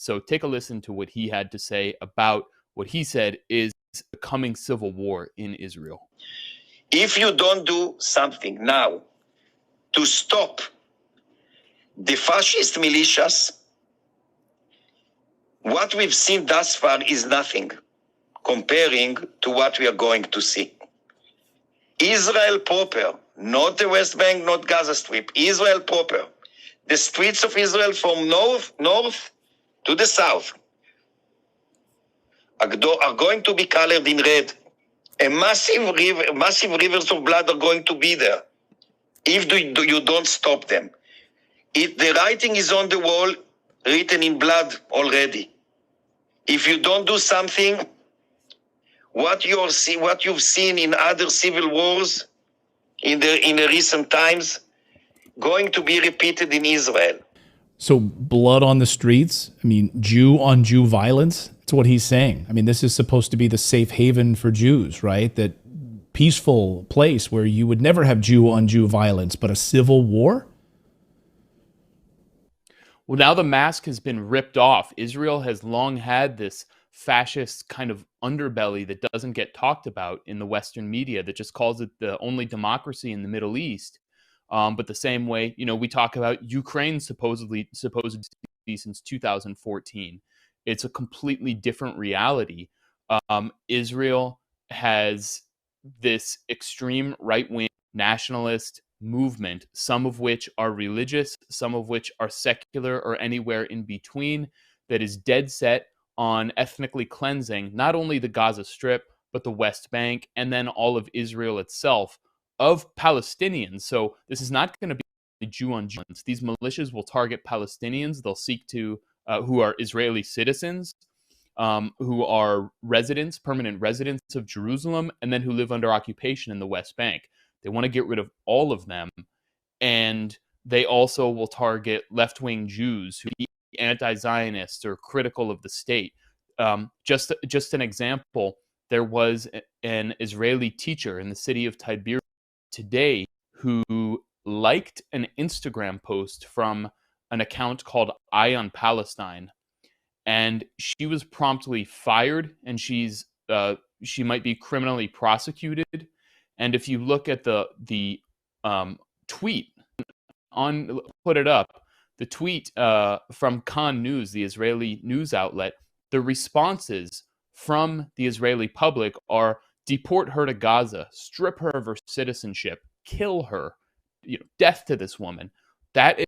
So take a listen to what he had to say about what he said is the coming civil war in Israel. If you don't do something now to stop the fascist militias, what we've seen thus far is nothing comparing to what we are going to see. Israel proper, not the West Bank, not Gaza Strip, Israel proper. The streets of Israel from north to the south are going to be colored in red. A massive rivers of blood are going to be there if you don't stop them. The writing is on the wall, written in blood already. If you don't do something, what you've seen in other civil wars in the recent times, going to be repeated in Israel. So blood on the streets, I mean, Jew on Jew violence, that's what he's saying. I mean, this is supposed to be the safe haven for Jews, right? That peaceful place where you would never have Jew on Jew violence, but a civil war? Well, now the mask has been ripped off. Israel has long had this fascist kind of underbelly that doesn't get talked about in the Western media, that just calls it the only democracy in the Middle East. But the same way, we talk about Ukraine supposed to be since 2014. It's a completely different reality. Israel has this extreme right-wing nationalist movement, some of which are religious, some of which are secular or anywhere in between, that is dead set on ethnically cleansing not only the Gaza Strip, but the West Bank, and then all of Israel itself, of Palestinians. So this is not going to be Jew on Jew. These militias will target Palestinians. They'll seek to, who are Israeli citizens, who are permanent residents of Jerusalem, and then who live under occupation in the West Bank. They want to get rid of all of them. And they also will target left-wing Jews who are anti-Zionists or critical of the state. Just an example, there was an Israeli teacher in the city of Tiberias today who liked an Instagram post from an account called Eye on Palestine, and she was promptly fired, and she might be criminally prosecuted. And if you look at the tweet put it up, the tweet from Kan News, the Israeli news outlet, the responses from the Israeli public are: deport her to Gaza, strip her of her citizenship, kill her, death to this woman. That is